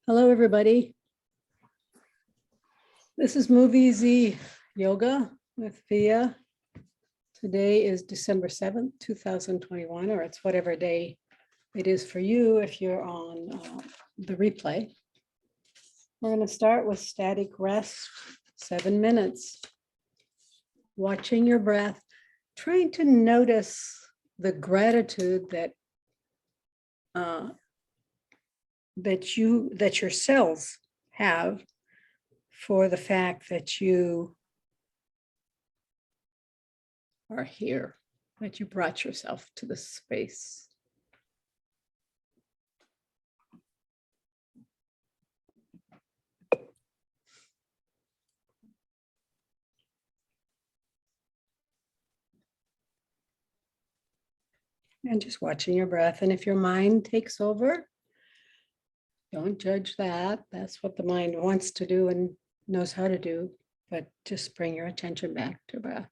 Hello, everybody. This is MoveEasy Yoga with Via. Today is December 7th, 2021, or it's whatever day it is for you if you're on the replay. We're going to start with static rest, 7 minutes. Watching your breath, trying to notice the gratitude that your cells have for the fact that you are here, that you brought yourself to this space. And just watching your breath. And if your mind takes over, don't judge that. That's what the mind wants to do and knows how to do, but just bring your attention back to breath.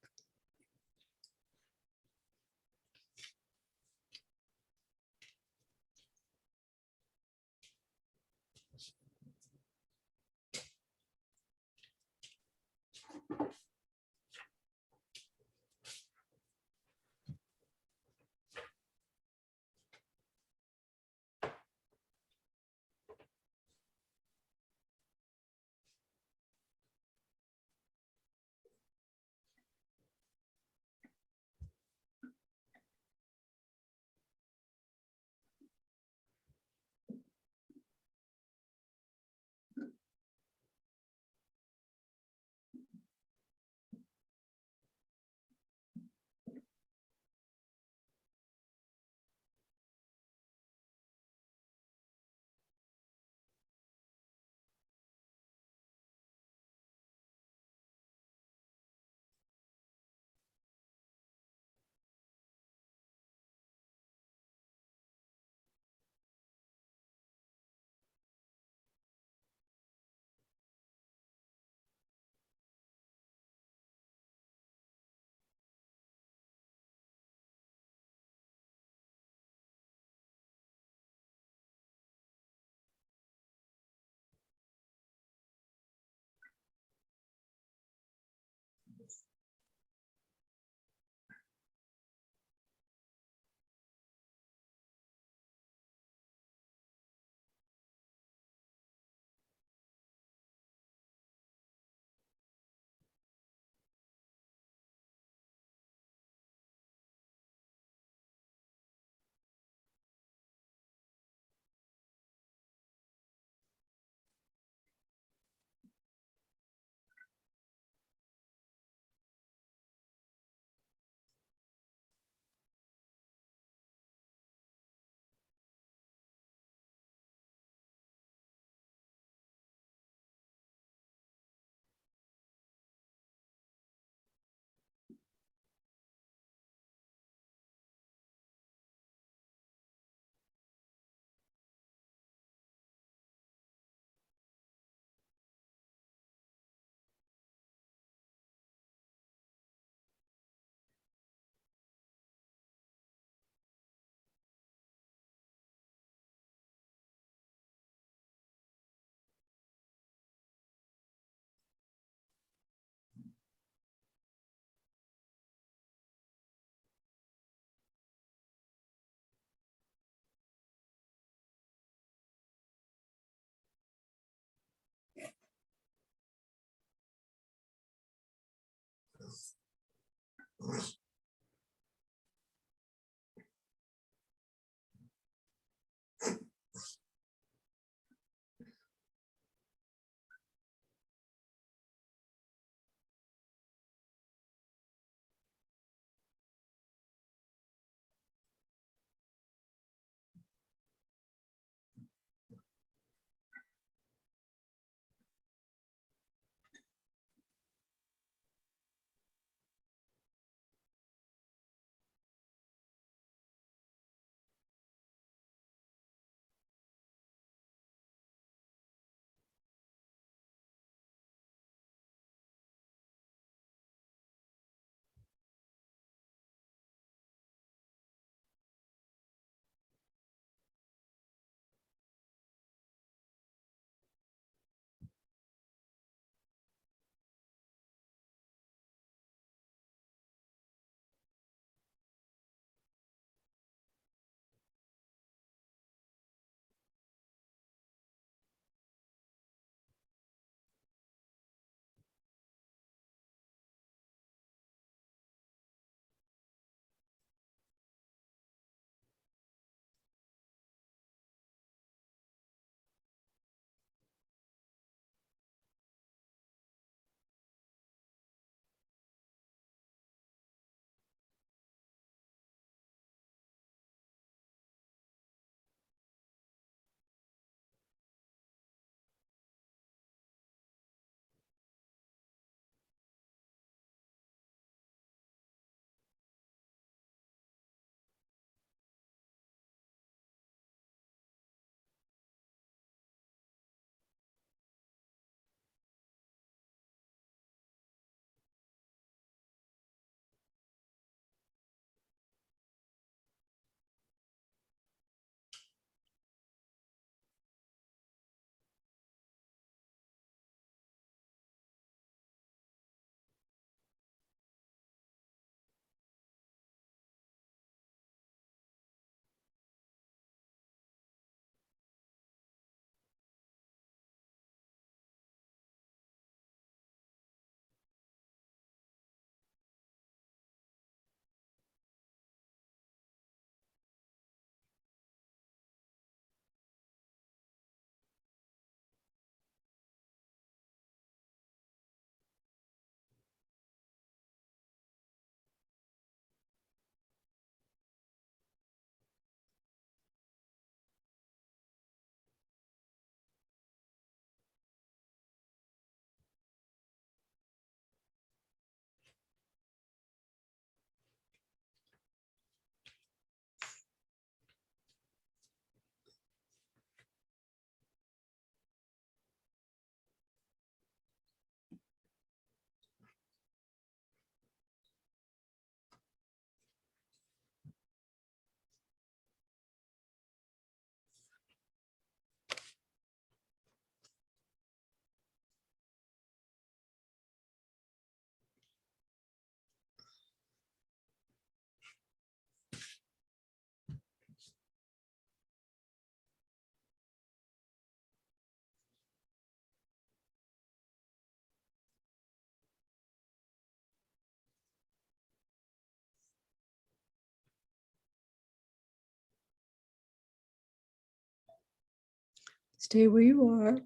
Stay where you are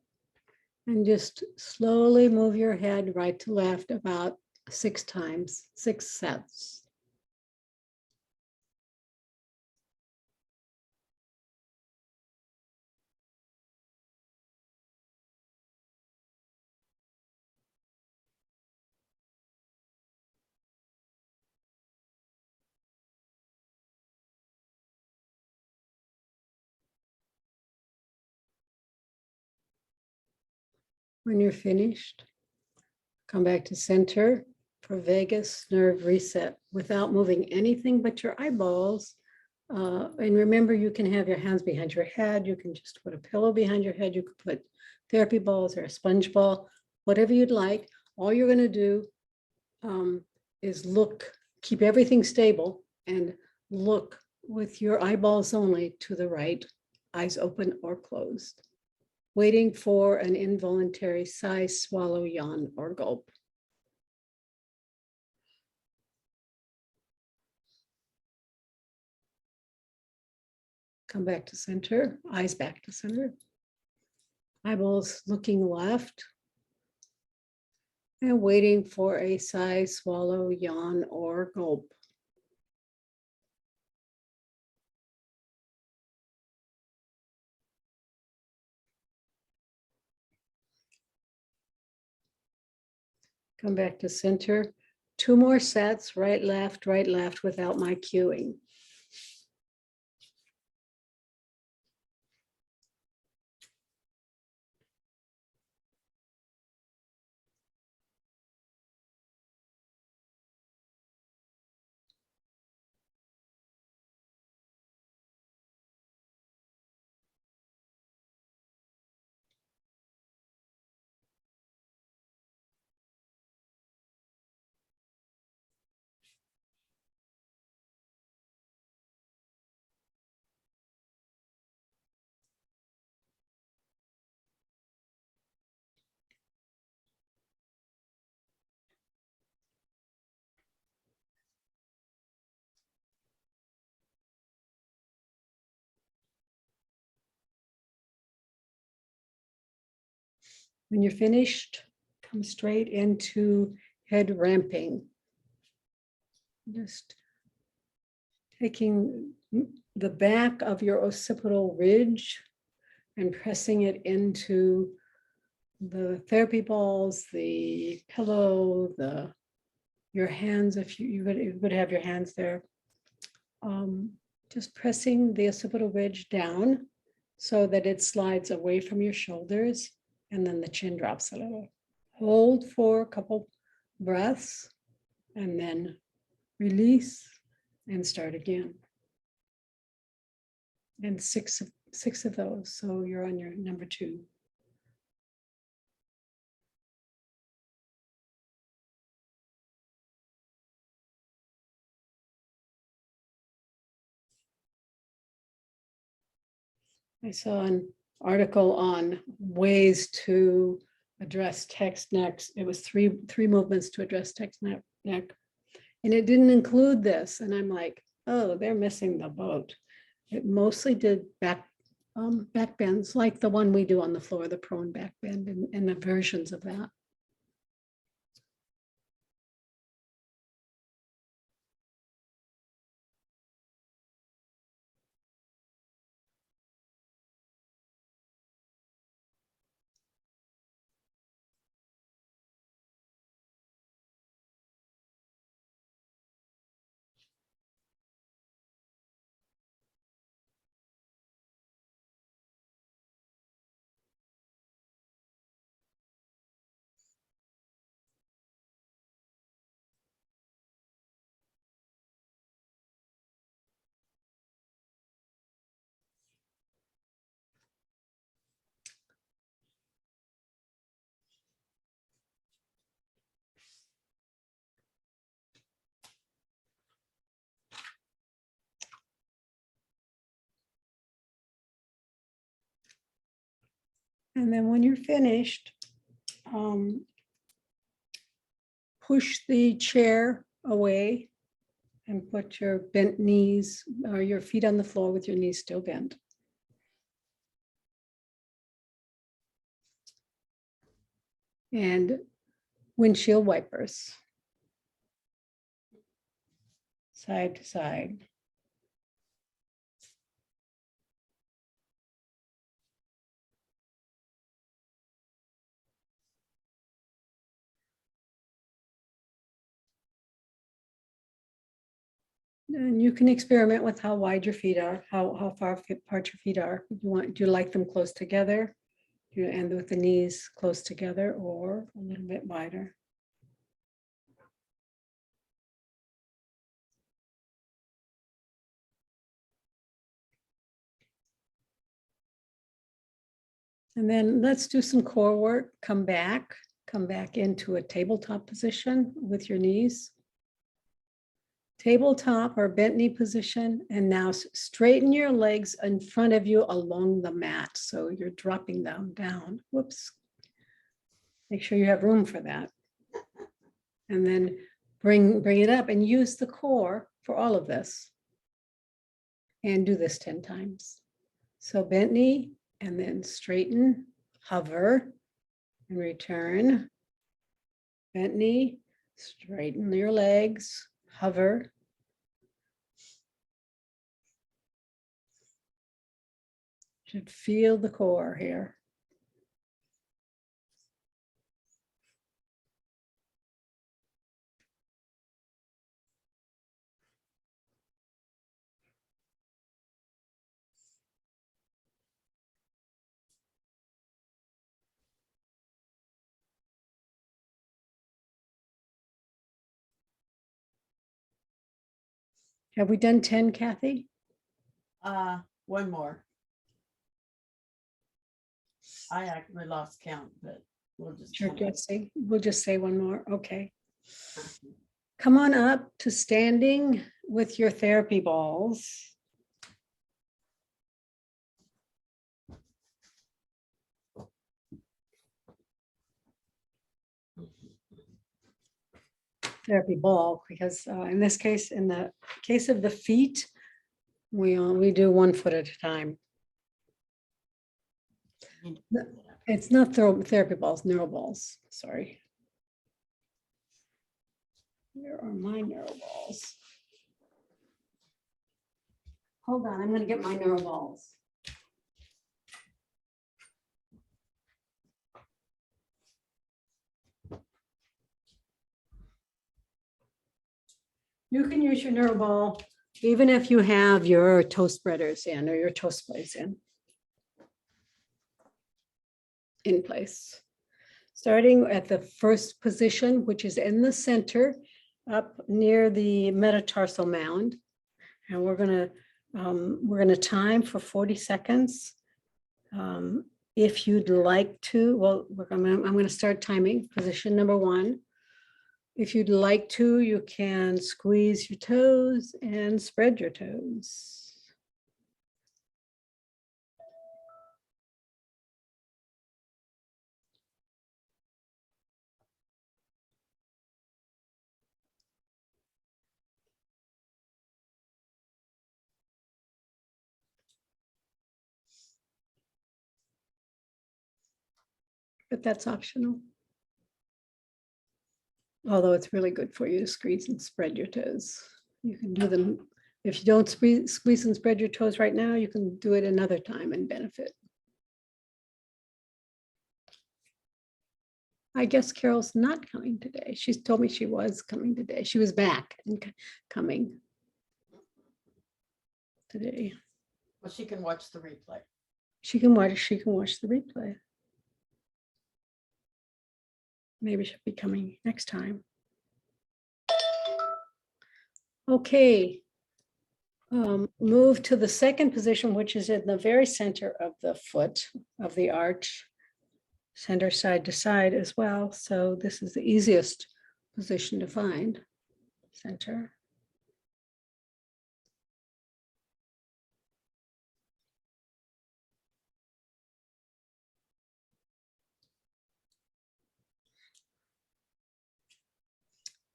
and just slowly move your head right to left about 6 times, 6 sets. When you're finished, come back to center for vagus nerve reset without moving anything but your eyeballs. And remember, you can have your hands behind your head. You can just put a pillow behind your head. You could put therapy balls or a sponge ball, whatever you'd like. All you're going to do is look, keep everything stable and look with your eyeballs only to the right, eyes open or closed, waiting for an involuntary sigh, swallow, yawn, or gulp. Come back to center, eyes back to center. Eyeballs looking left and waiting for a sigh, swallow, yawn, or gulp. Come back to center. 2 more sets, right, left, without my cueing. When you're finished, come straight into head ramping. Just taking the back of your occipital ridge and pressing it into the therapy balls, the pillow, your hands, if you would have your hands there. Just pressing the occipital ridge down so that it slides away from your shoulders, and then the chin drops a little. Hold for a couple breaths and then release and start again. And six of those. So you're on your number 2. I saw an article on ways to address text neck. It was three movements to address text neck, and it didn't include this. And I'm like, oh, they're missing the boat. It mostly did back bends, like the one we do on the floor, the prone back bend, and the versions of that. And then when you're finished, push the chair away and put your bent knees or your feet on the floor with your knees still bent. and windshield wipers. Side to side. And you can experiment with how wide your feet are, how far apart your feet are. Do you like them close together? Do you end with the knees close together or a little bit wider? And then let's do some core work. Come back into a tabletop position with your knees. Tabletop or bent knee position. And now straighten your legs in front of you along the mat. So you're dropping them down. Whoops. Make sure you have room for that. And then bring it up and use the core for all of this. And do this 10 times. So bent knee and then straighten, hover, and return. Bent knee, straighten your legs, hover. Should feel the core here. Have we done 10, Kathy? One more. I actually lost count, but we'll just. Sure, Jesse. We'll just say one more. Okay. Come on up to standing with your therapy balls. Therapy ball, because in this case, in the case of the feet, we do 1 foot at a time. It's not therapy balls, neuro balls. Sorry. Where are my neuro balls? Hold on, I'm going to get my neuro balls. You can use your neuro ball even if you have your toe spreaders in or your toe sprays in place. Starting at the first position, which is in the center, up near the metatarsal mound. And we're gonna time for 40 seconds. If you'd like to, well, I'm gonna start timing, position number 1. If you'd like to, you can squeeze your toes and spread your toes. But that's optional. Although it's really good for you to squeeze and spread your toes. You can do them. If you don't squeeze and spread your toes right now, you can do it another time and benefit. I guess Carol's not coming today. She's told me she was coming today. She was back and coming today. Well, she can watch the replay. She can watch the replay. Maybe she'll be coming next time. Okay. Move to the second position, which is in the very center of the foot of the arch, center side to side as well. So this is the easiest position to find, center.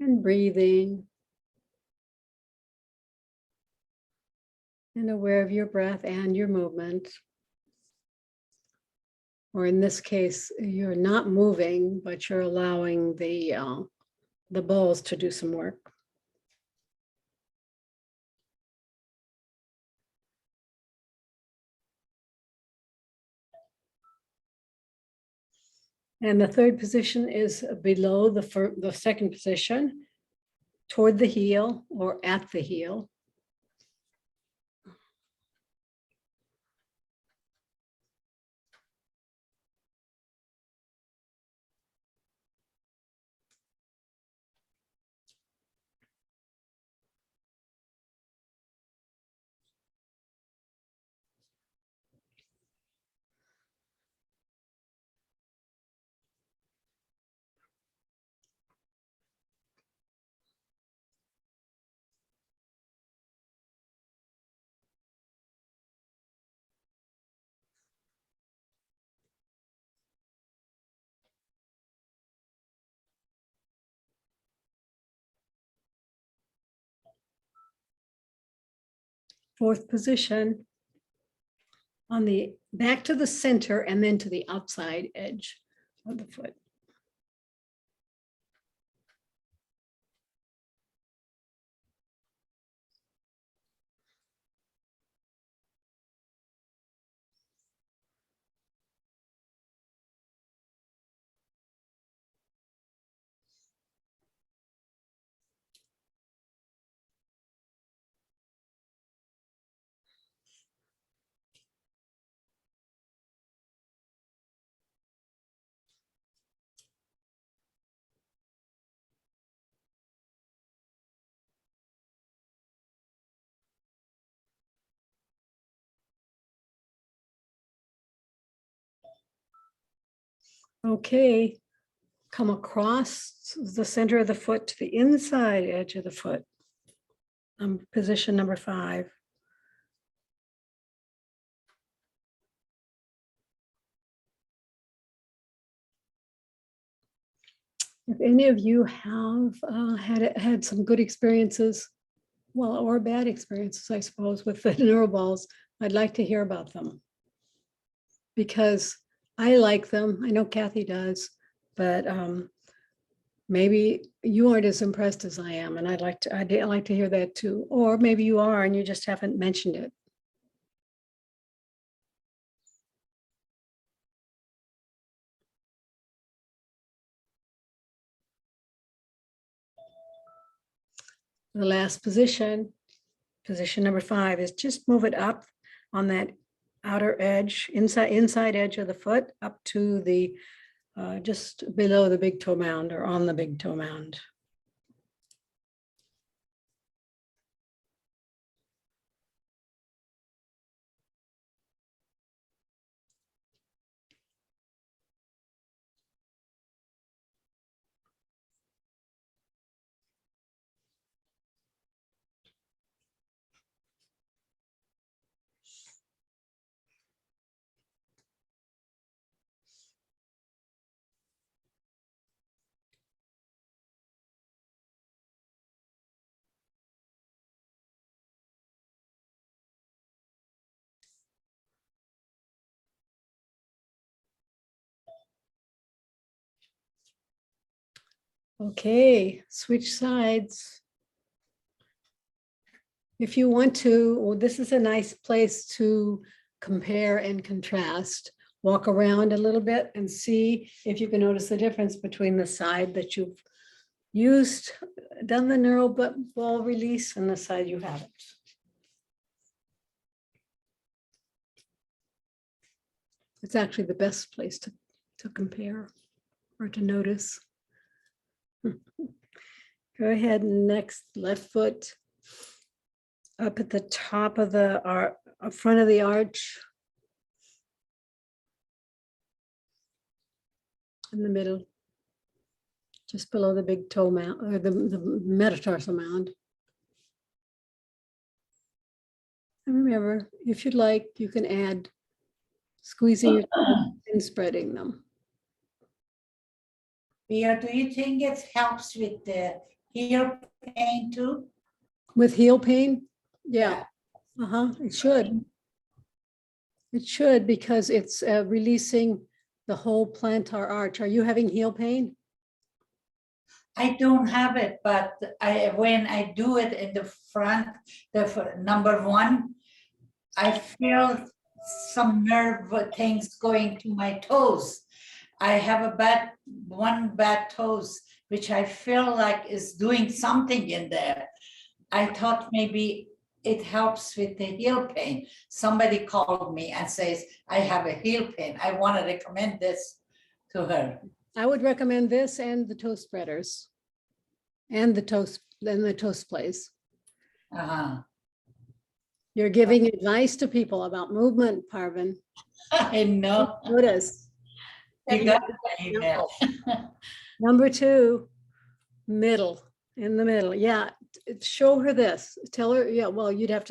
And breathing. And aware of your breath and your movement. or in this case, you're not moving, but you're allowing the balls to do some work. And the third position is below the second position, toward the heel or at the heel. Fourth position on the back to the center and then to the outside edge of the foot. Okay, come across the center of the foot to the inside edge of the foot. Position number 5. If any of you have had some good experiences, well, or bad experiences, I suppose, with the neural balls, I'd like to hear about them. Because I like them. I know Kathy does, but maybe you aren't as impressed as I am, and I'd like to hear that too. Or maybe you are, and you just haven't mentioned it. The last position number 5, is just move it up on that outer edge, inside edge of the foot, up to the just below the big toe mound or on the big toe mound. Okay, switch sides. If you want to, well, this is a nice place to compare and contrast. Walk around a little bit and see if you can notice the difference between the side that you've done the neural ball release and the side you haven't. It's actually the best place to compare or to notice. Go ahead, next, left foot up at the top of the front of the arch. In the middle, just below the big toe mound, or the metatarsal mound. And remember, if you'd like, you can add squeezing your toes and spreading them. Pia, do you think it helps with the heel pain too? With heel pain? Yeah. It should. It should, because it's releasing the whole plantar arch. Are you having heel pain? I don't have it, but when I do it in the front, number one, I feel some nerve things going to my toes. I have one bad toes, which I feel like is doing something in there. I thought maybe it helps with the heel pain. Somebody called me and says, I have a heel pain. I want to recommend this to her. I would recommend this and the toe spreaders. And the toe splays. Uh-huh. You're giving advice to people about movement, Parvin. I know. Notice. You got my email. Number 2, middle, in the middle. Yeah, show her this. Tell her, yeah, well, she'd have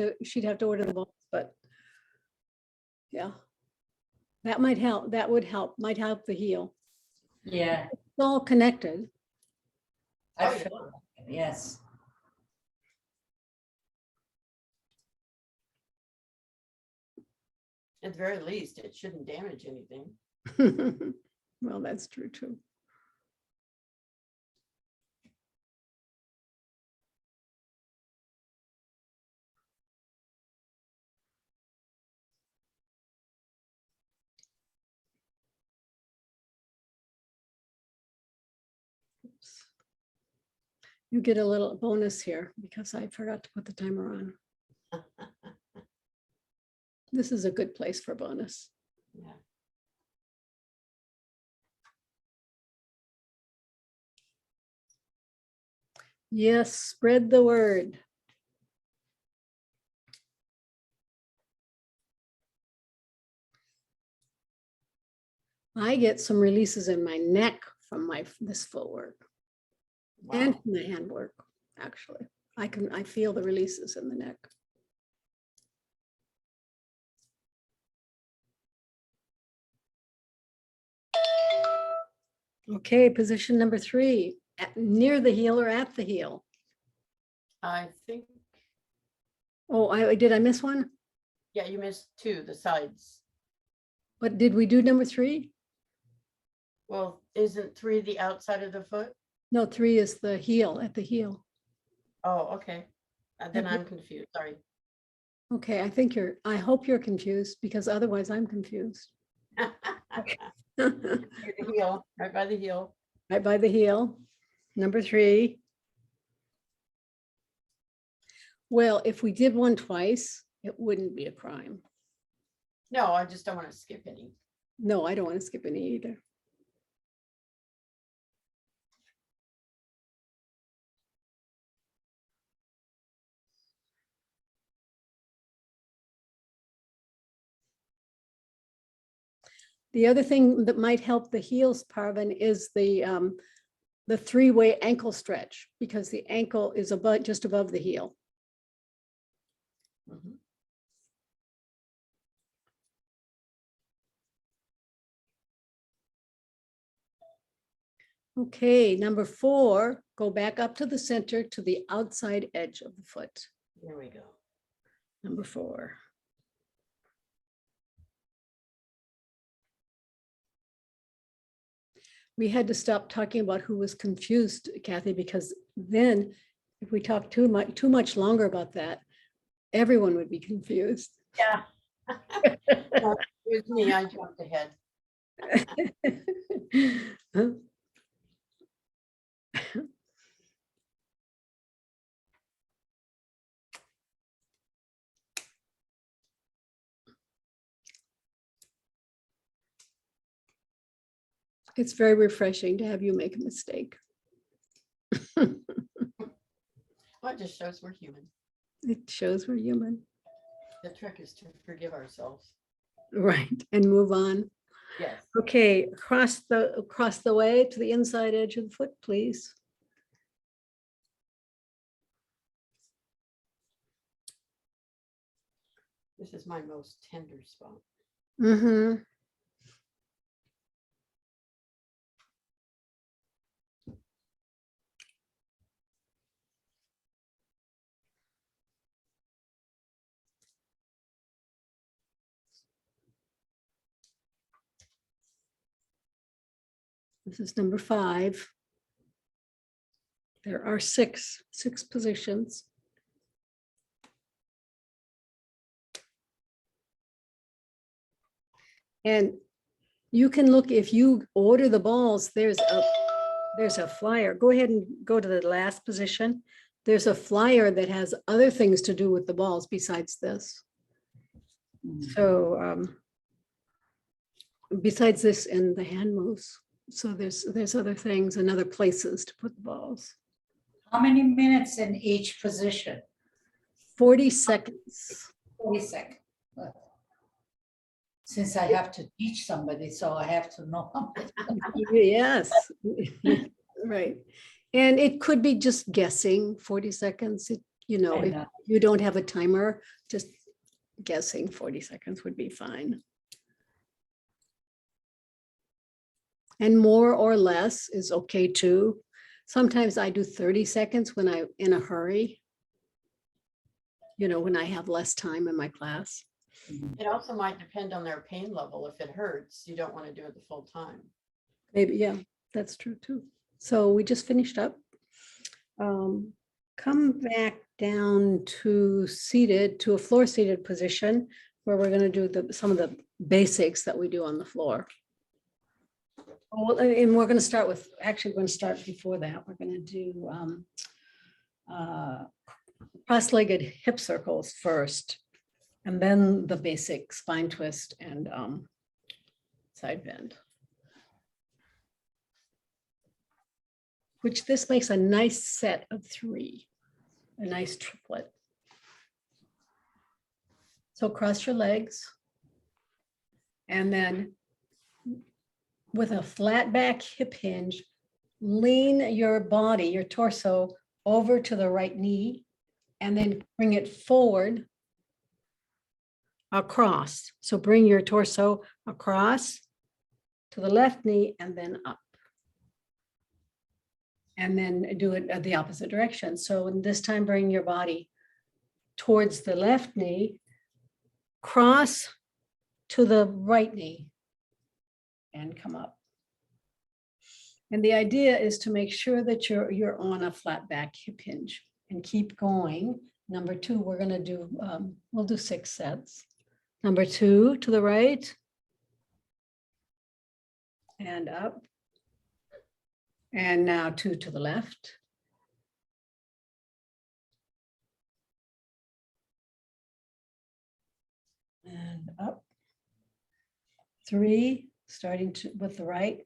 to order the books, but yeah. That might help. That would help, might help the heel. Yeah, It's all connected. I feel it, yes. At the very least, it shouldn't damage anything. Well, that's true too. Oops. You get a little bonus here because I forgot to put the timer on. This is a good place for bonus. Yeah. Yes, spread the word. I get some releases in my neck from this footwork and Wow. from the handwork, actually. I feel the releases in the neck. Okay, position number 3, near the heel or at the heel. I think, Oh, did I miss one? yeah, you missed 2, the sides. What did we do number 3? Well, isn't 3 the outside of the foot? No, 3 is the heel, at the heel. Oh, okay. Then Mhm. I'm confused, sorry. Okay, I hope you're confused because otherwise I'm confused. The heel, right by the heel. Right by the heel. Number 3. Well, if we did one twice, it wouldn't be a crime. No, I just don't want to skip any. No, I don't want to skip any either. The other thing that might help the heels, Parvin, is the 3-way ankle stretch because the ankle is just above the heel. Mhm. Okay, number 4, go back up to the center to the outside edge of the foot. There we go. Number 4. We had to stop talking about who was confused, Kathy, because then if we talked too much longer about that, everyone would be confused. Yeah. No, it was me, I jumped ahead. It's very refreshing to have you make a mistake. Well, it just shows we're human. It shows we're human. The trick is to forgive ourselves. Right, and move on. Yes. Okay, across the way to the inside edge of the foot, please. This is my most tender spot. Mm-hmm. This is number 5. There are six positions. And you can look, if you order the balls, there's a flyer. Go ahead and go to the last position. There's a flyer that has other things to do with the balls besides this. So besides this and the hand moves. So there's other things and other places to put the balls. How many minutes in each position? 40 seconds. 40 seconds. Since I have to teach somebody, so I have to know. Yes, right. And it could be just guessing 40 seconds. You know, if you don't have a timer, just guessing 40 seconds would be fine. And more or less is okay too. Sometimes I do 30 seconds when I'm in a hurry. You know, when I have less time in my class. It also might depend on their pain level. If it hurts, you don't want to do it the full time. Maybe, yeah, that's true too. So we just finished up. Come back down to seated, to a floor seated position where we're going to do some of the basics that we do on the floor. Well, and we're going to start with, actually, we're going to start before that. We're going to do cross-legged hip circles first, and then the basic spine twist and side bend. Which this makes a nice set of 3, a nice triplet. So cross your legs, and then with a flat back hip hinge, lean your body, your torso over to the right knee, and then bring it forward across. So bring your torso across to the left knee and then up. And then do it the opposite direction. So this time, bring your body towards the left knee, cross to the right knee, and come up. And the idea is to make sure that you're on a flat back hip hinge and keep going. Number 2, we're going to do, we'll do 6 sets. Number 2 to the right and up. And now 2 to the left. And up. 3, starting with the right.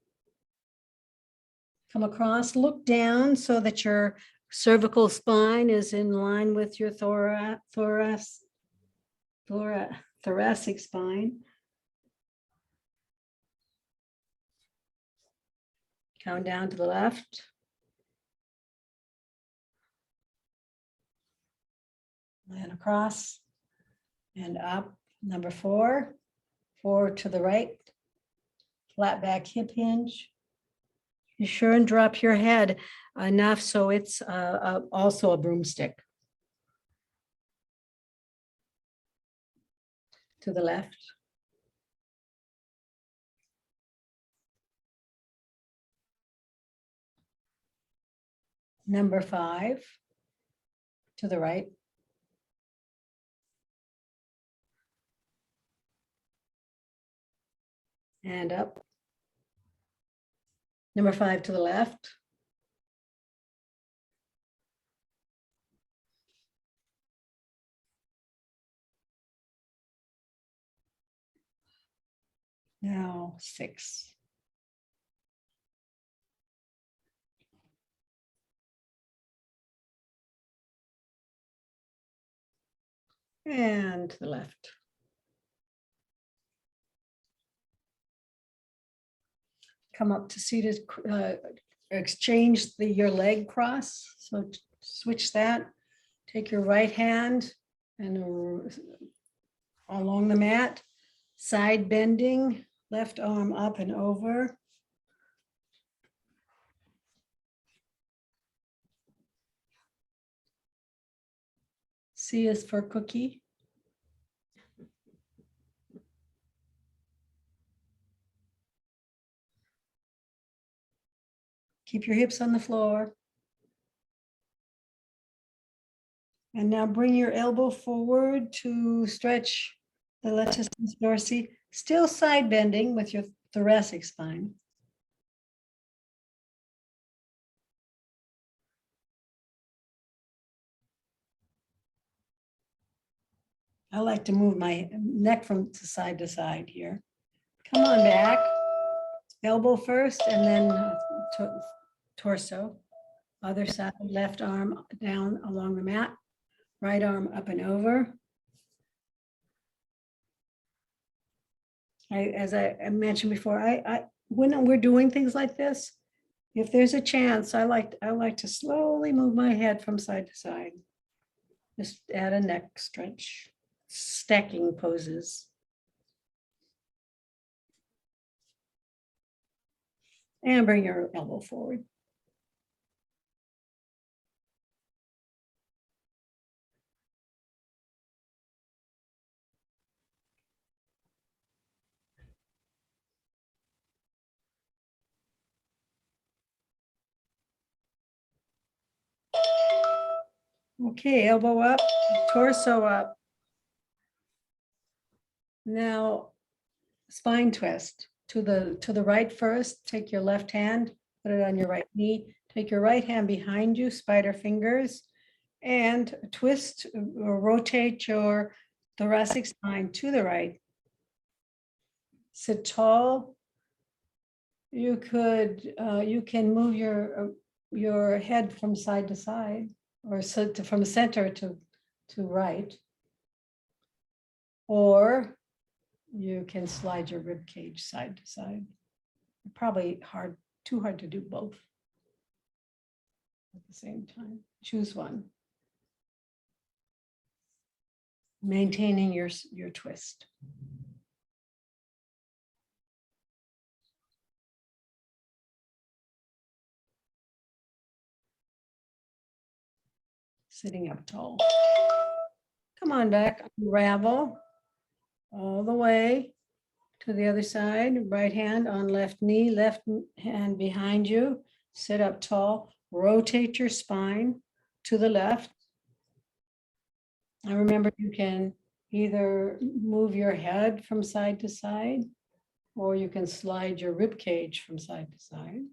Come across, look down so that your cervical spine is in line with your thoracic spine. Come down to the left. And across and up. Number 4, 4 to the right. Flat back hip hinge. Be sure and drop your head enough so it's also a broomstick. To the left. Number 5 to the right. And up. Number 5 to the left. Now 6. And to the left. Come up to seated, exchange your leg cross. So switch that. Take your right hand and along the mat, side bending, left arm up and over. C is for cookie. Keep your hips on the floor. And now bring your elbow forward to stretch the latissimus dorsi, still side bending with your thoracic spine. I like to move my neck from side to side here. Come on back. Elbow first and then torso. Other side, left arm down along the mat, right arm up and over. As I mentioned before, when we're doing things like this, if there's a chance, I like to slowly move my head from side to side. Just add a neck stretch, stacking poses. And bring your elbow forward. Okay, elbow up, torso up. Now, spine twist to the right first. Take your left hand, put it on your right knee. Take your right hand behind you, spider fingers, and twist or rotate your thoracic spine to the right. Sit tall. You can move your head from side to side, or from center to right, or you can slide your rib cage side to side. Probably too hard to do both at the same time. Choose one. Maintaining your twist. Sitting up tall. Come on back, unravel all the way to the other side. Right hand on left knee, left hand behind you. Sit up tall, rotate your spine to the left. And remember, you can either move your head from side to side, or you can slide your rib cage from side to side.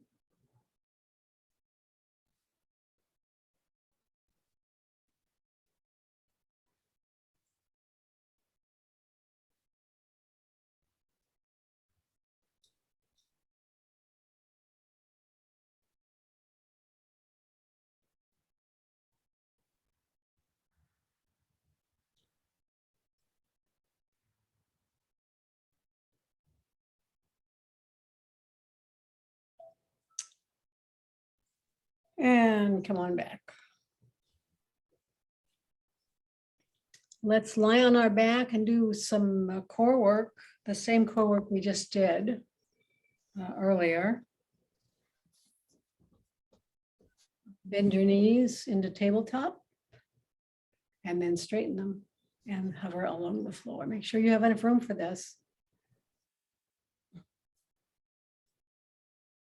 And come on back. Let's lie on our back and do some core work, the same core work we just did earlier. Bend your knees into tabletop and then straighten them and hover along the floor. Make sure you have enough room for this.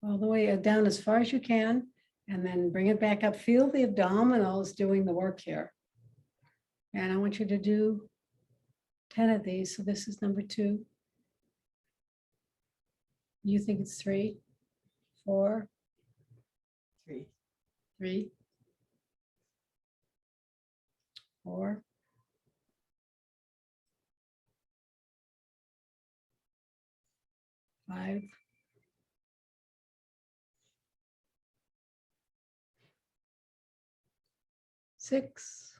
All the way down as far as you can, and then bring it back up. Feel the abdominals doing the work here. And I want you to do 10 of these. So this is number 2. You think it's 3, 4, 3, 4, 5, 6,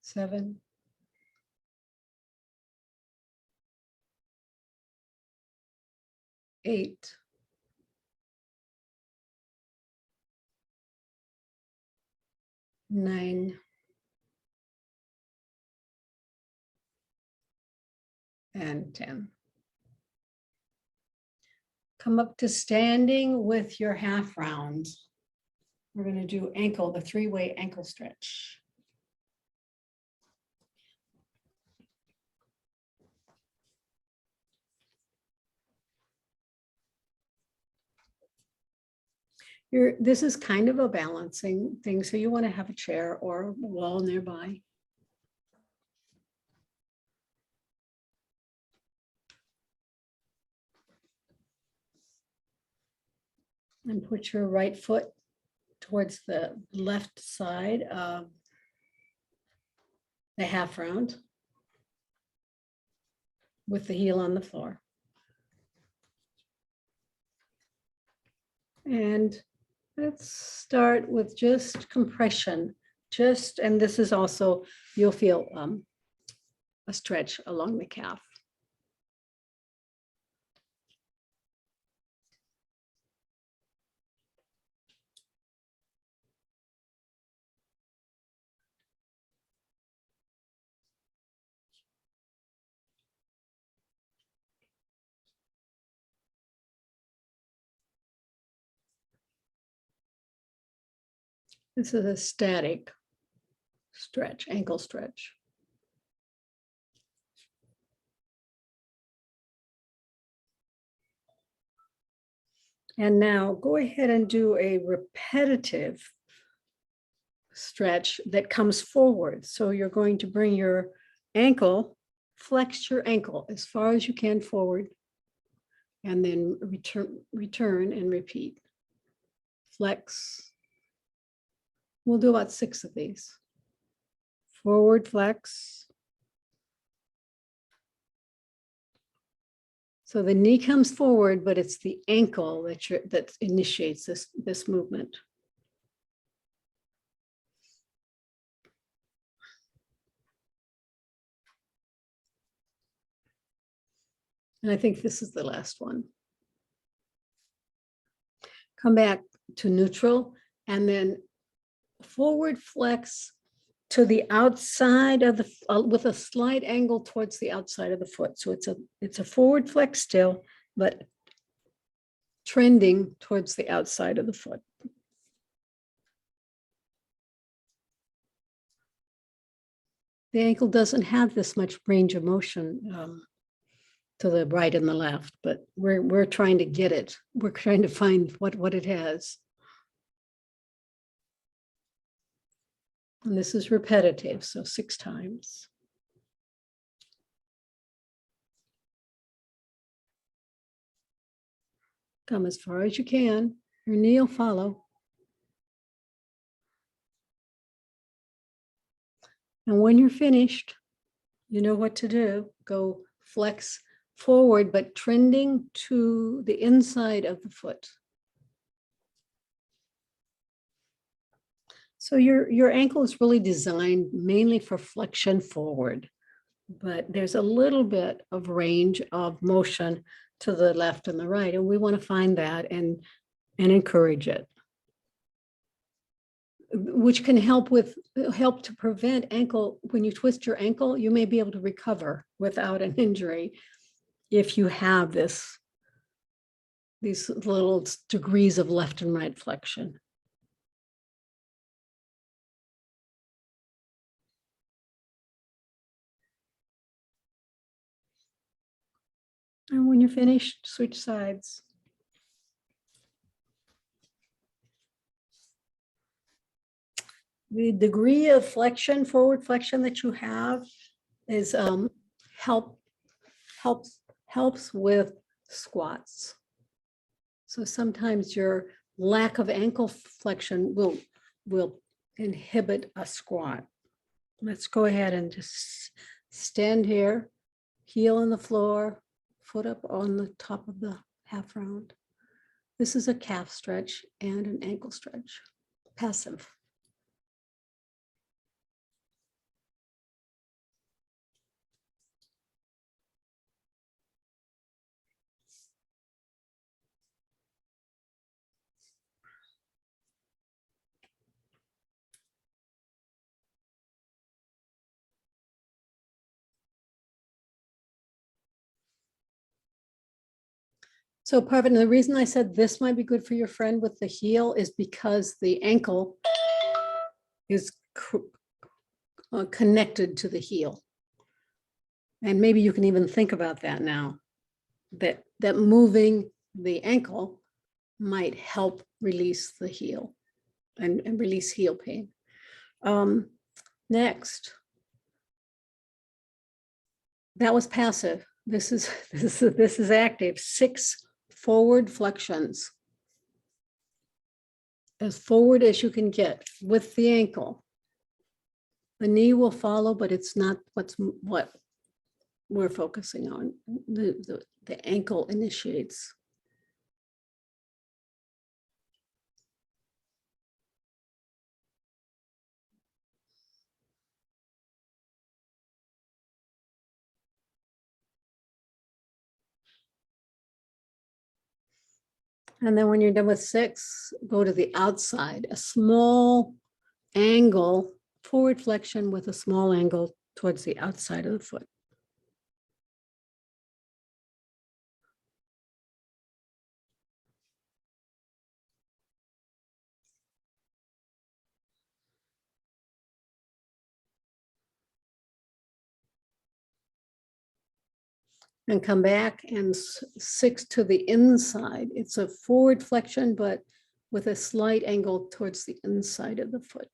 7, 8, 9, and 10. Come up to standing with your half round. We're going to do the 3-way ankle stretch. This is kind of a balancing thing, so you want to have a chair or a wall nearby. And put your right foot towards the left side of the half round with the heel on the floor. And let's start with just compression. And this is also, you'll feel a stretch along the calf. This is a static stretch, ankle stretch. And now go ahead and do a repetitive stretch that comes forward. So you're going to bring your ankle, flex your ankle as far as you can forward, and then return and repeat. Flex. We'll do about 6 of these. Forward flex. So the knee comes forward, but it's the ankle that initiates this movement. And I think this is the last one. Come back to neutral and then forward flex to the outside of the, with a slight angle towards the outside of the foot. So it's a forward flex still, but trending towards the outside of the foot. The ankle doesn't have this much range of motion to the right and the left, but we're trying to get it. We're trying to find what it has. And this is repetitive, so 6 times. Come as far as you can. Your knee will follow. And when you're finished, you know what to do. Go flex forward, but trending to the inside of the foot. So your ankle is really designed mainly for flexion forward, but there's a little bit of range of motion to the left and the right, and we want to find that and encourage it, which can help to prevent ankle. When you twist your ankle, you may be able to recover without an injury if you have these little degrees of left and right flexion. And when you're finished, switch sides. The degree of flexion, forward flexion that you have is helps with squats. So sometimes your lack of ankle flexion will inhibit a squat. Let's go ahead and just stand here, heel on the floor, foot up on the top of the half round. This is a calf stretch and an ankle stretch, passive. So Parvin, the reason I said this might be good for your friend with the heel is because the ankle is connected to the heel. And maybe you can even think about that now, that moving the ankle might help release the heel and release heel pain. Next, that was passive. This is active. 6 forward flexions, as forward as you can get with the ankle. The knee will follow, but it's not what we're focusing on. The ankle initiates. And then when you're done with 6, go to the outside, a small angle, forward flexion with a small angle towards the outside of the foot. And come back and 6 to the inside. It's a forward flexion, but with a slight angle towards the inside of the foot.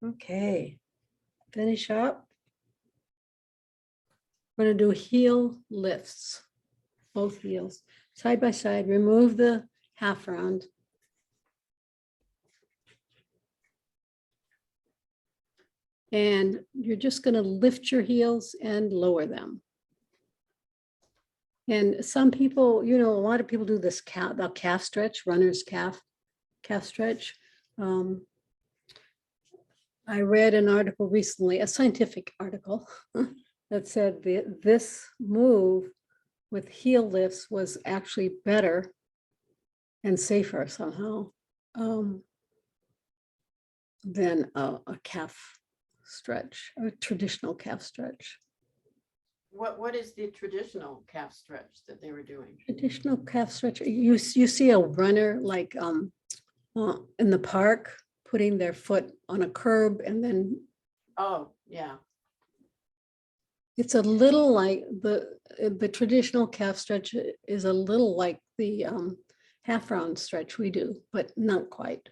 Okay, finish up. We're going to do heel lifts, both heels, side by side. Remove the half round. And you're just going to lift your heels and lower them. And some people, a lot of people do this calf stretch, runner's calf stretch. I read an article recently, a scientific article, that said this move with heel lifts was actually better and safer somehow than a calf stretch, a traditional calf stretch. What is the traditional calf stretch that they were doing? Traditional calf stretch, you see a runner like in the park putting their foot on a curb and then. Oh, yeah. It's a little like the traditional calf stretch is a little like the half round stretch we do, but not quite.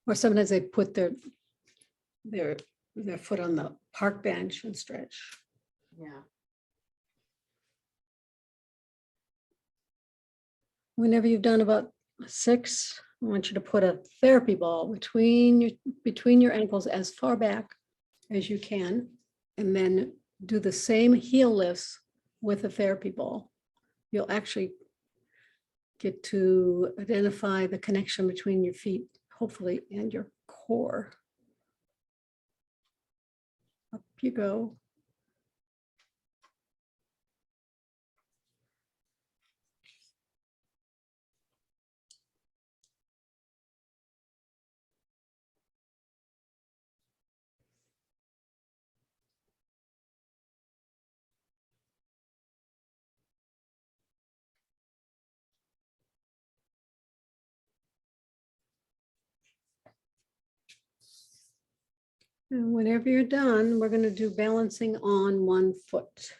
Or sometimes they put their foot on the park bench and stretch. Yeah. Whenever you've done about 6, I want you to put a therapy ball between your ankles as far back as you can, and then do the same heel lifts with a therapy ball. You'll actually get to identify the connection between your feet, hopefully, and your core. Up you go. And whenever you're done, we're going to do balancing on one foot.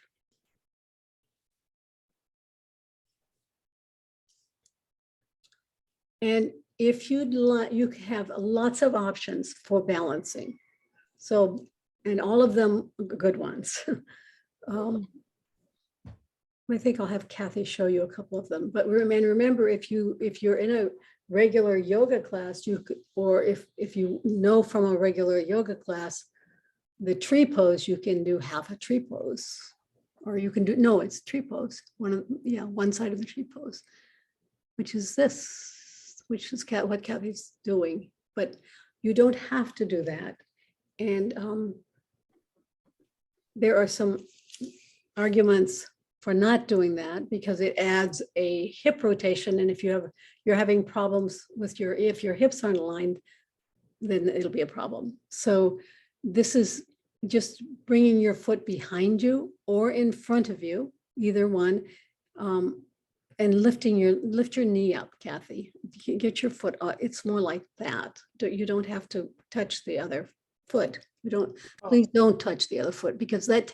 And if you'd like, you have lots of options for balancing. So, and all of them good ones. I think I'll have Kathy show you a couple of them. But remember, if you're in a regular yoga class, you could, or if you know from a regular yoga class, the tree pose, you can do half a tree pose, or you can do, no, it's tree pose. One side of the tree pose, which is this, which is what Kathy's doing. But you don't have to do that. And there are some arguments for not doing that because it adds a hip rotation. And if you're having problems with if your hips aren't aligned, then it'll be a problem. So this is just bringing your foot behind you or in front of you, either one, and lift your knee up, Kathy. Get your foot up. It's more like that. You don't have to touch the other foot. Please don't touch the other foot because that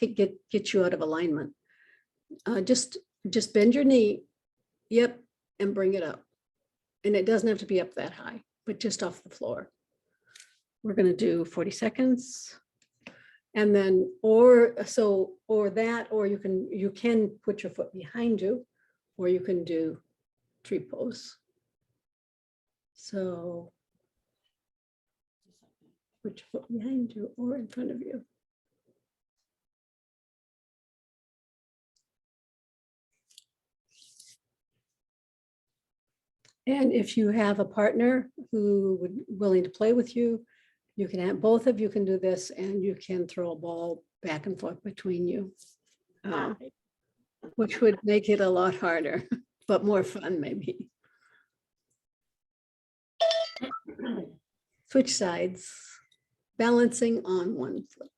gets you out of alignment. Just bend your knee, yep, and bring it up. And it doesn't have to be up that high, but just off the floor. We're going to do 40 seconds. And then, or you can put your foot behind you, or you can do tree pose. So put your foot behind you or in front of you. And if you have a partner who would willing to play with you, you can have both of you can do this, and you can throw a ball back and forth between you, which would make it a lot harder, but more fun maybe. Switch sides, balancing on one foot.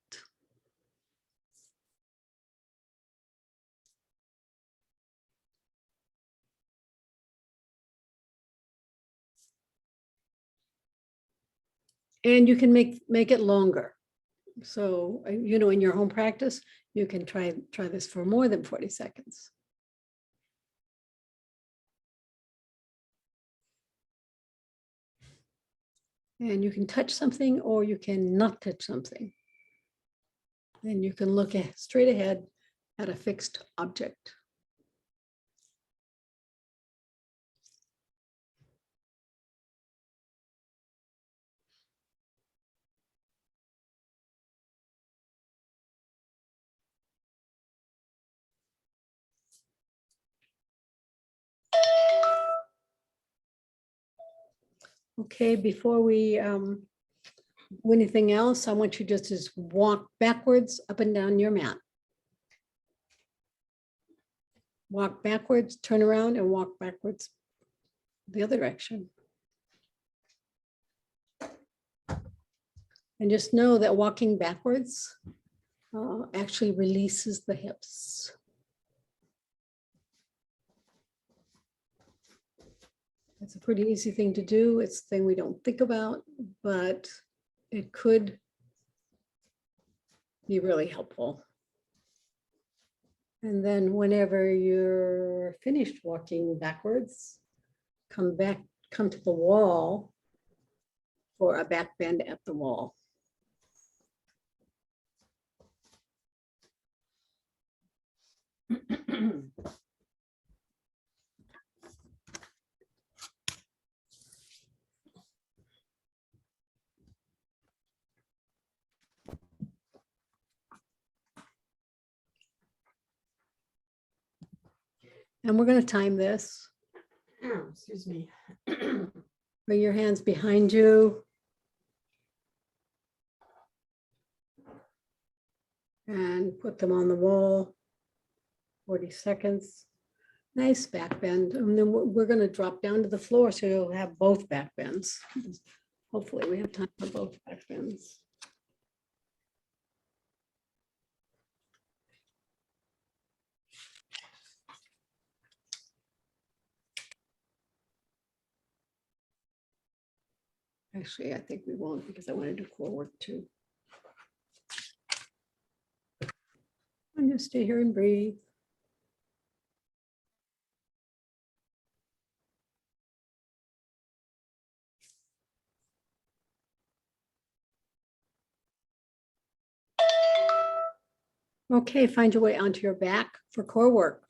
And you can make it longer. So, in your home practice, you can try this for more than 40 seconds. And you can touch something or you can not touch something. And you can look straight ahead at a fixed object. Okay, before we do anything else, I want you just to walk backwards up and down your mat. Walk backwards, turn around, and walk backwards the other direction. And just know that walking backwards actually releases the hips. It's a pretty easy thing to do. It's a thing we don't think about, but it could be really helpful. And then whenever you're finished walking backwards, come to the wall for a back bend at the wall. And we're going to time this. Excuse me. Bring your hands behind you. And put them on the wall. 40 seconds. Nice back bend. And then we're going to drop down to the floor so you'll have both back bends. Hopefully we have time for both back bends. Actually, I think we won't because I want to do core work too. I'm going to stay here and breathe. Okay, find your way onto your back for core work.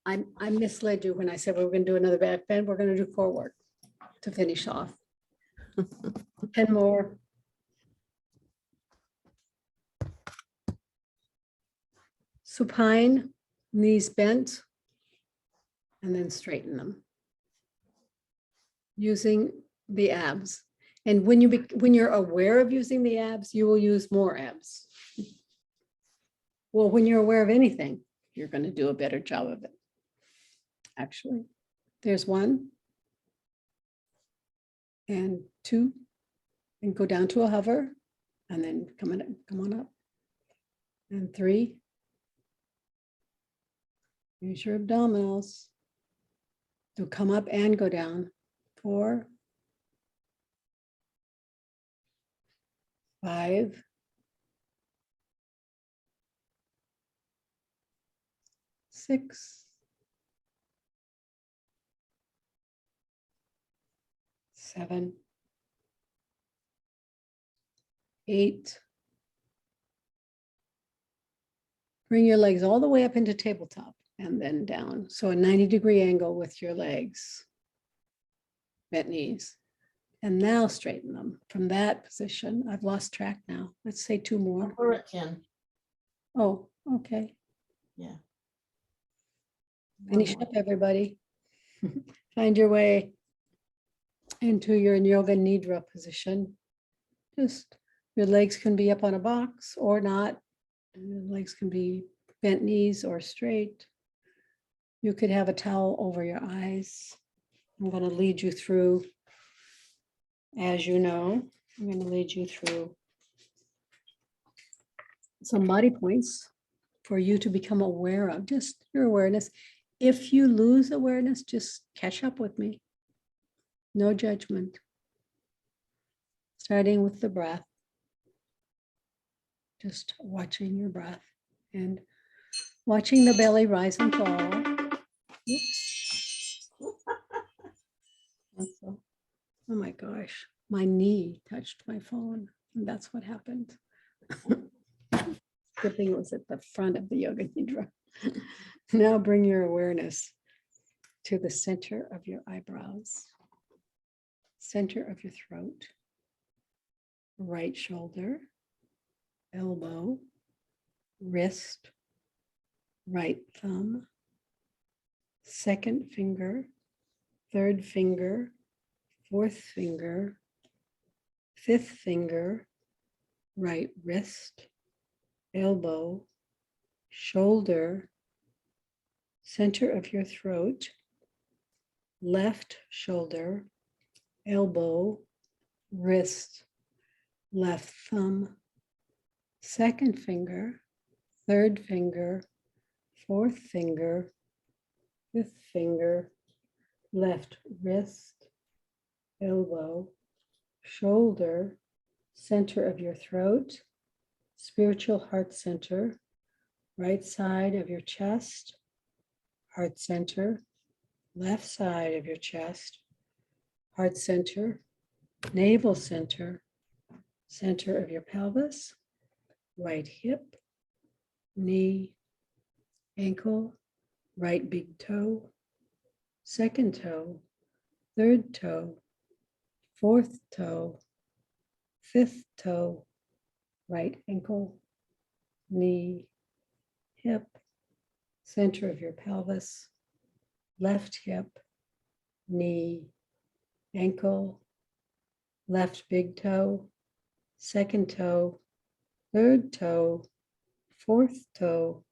I misled you when I said we were going to do another back bend. We're going to do core work to finish off. 10 more. Supine, knees bent, and then straighten them. Using the abs. And when you're aware of using the abs, you will use more abs. Well, when you're aware of anything, you're going to do a better job of it. Actually, there's 1 and 2, and go down to a hover, and then come on up. And 3. Use your abdominals. So come up and go down. 4, 5, 6, 7, 8. Bring your legs all the way up into tabletop and then down. So a 90-degree angle with your legs, bent knees. And now straighten them from that position. I've lost track now. Let's say 2 more. We're at 10. Oh, okay. Yeah. Finish up, everybody. Find your way into your yoga Nidra position. Just your legs can be up on a box or not. Your legs can be bent knees or straight. You could have a towel over your eyes. I'm going to lead you through, as you know, I'm going to lead you through some body points for you to become aware of, just your awareness. If you lose awareness, just catch up with me. No judgment. Starting with the breath. Just watching your breath and watching the belly rise and fall. Oops. Oh my gosh, my knee touched my phone, and that's what happened. Good thing it was at the front of the yoga nidra. Now bring your awareness to the center of your eyebrows, center of your throat, right shoulder, elbow, wrist, right thumb, second finger, third finger, fourth finger, fifth finger, right wrist, elbow, shoulder, center of your throat, left shoulder, elbow, wrist, left thumb, second finger, third finger, fourth finger, fifth finger, left wrist, elbow, shoulder, center of your throat, spiritual heart center, right side of your chest, heart center, left side of your chest, heart center, navel center, center of your pelvis, right hip, knee, ankle, right big toe, second toe, third toe, fourth toe, fifth toe, right ankle, knee, hip, center of your pelvis, left hip, knee, ankle, left big toe, second toe, third toe, fourth toe,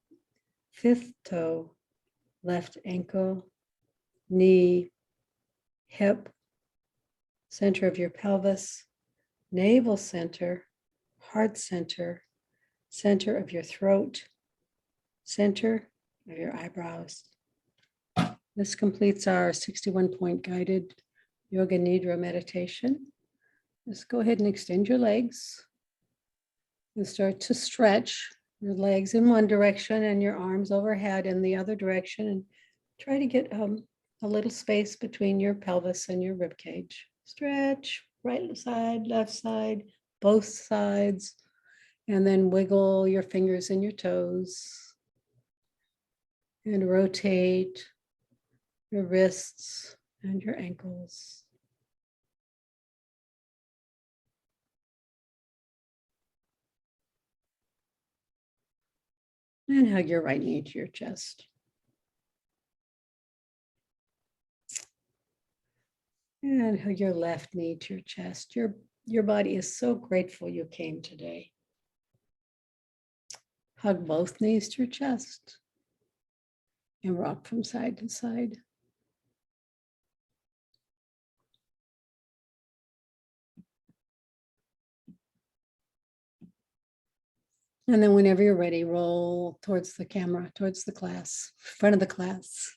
fifth toe, left ankle, knee, hip, center of your pelvis, navel center, heart center, center of your throat, center of your eyebrows. This completes our 61-point guided Yoga Nidra meditation. Just go ahead and extend your legs and start to stretch your legs in one direction and your arms overhead in the other direction, and try to get a little space between your pelvis and your rib cage. Stretch right side, left side, both sides, and then wiggle your fingers and your toes and rotate your wrists and your ankles. And hug your right knee to your chest. And hug your left knee to your chest. Your body is so grateful you came today. Hug both knees to your chest. and rock from side to side. And then whenever you're ready, roll towards the camera, towards the class, front of the class.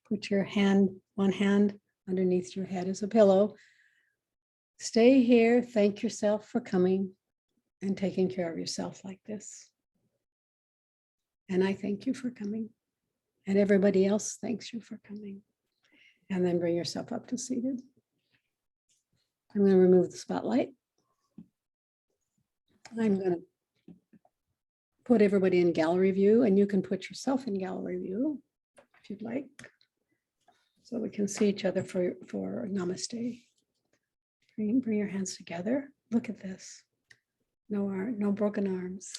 Put your hand, one hand underneath your head as a pillow. Stay here. Thank yourself for coming and taking care of yourself like this. And I thank you for coming. And everybody else thanks you for coming. And then bring yourself up to seated. I'm going to remove the spotlight. I'm going to put everybody in gallery view, and you can put yourself in gallery view if you'd like. So we can see each other for namaste. Bring your hands together. Look at this. No broken arms.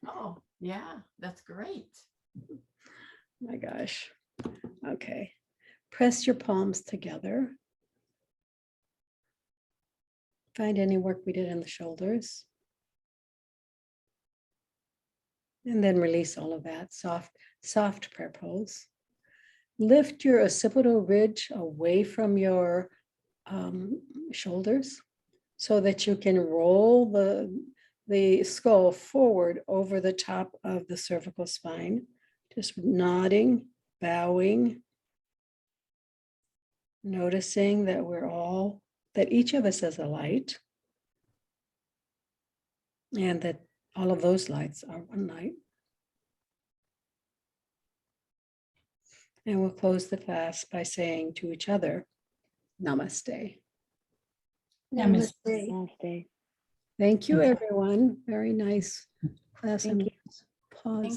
Oh, yeah, that's great. My gosh. Okay. Press your palms together. Find any work we did in the shoulders. And then release all of that. Soft prayer pose. Lift your occipital ridge away from your shoulders so that you can roll the skull forward over the top of the cervical spine. Just nodding, bowing, noticing that that each of us has a light, and that all of those lights are one light. And we'll close the class by saying to each other, namaste. Namaste. Namaste. Thank you, everyone. Very nice class. Thank you. Pause.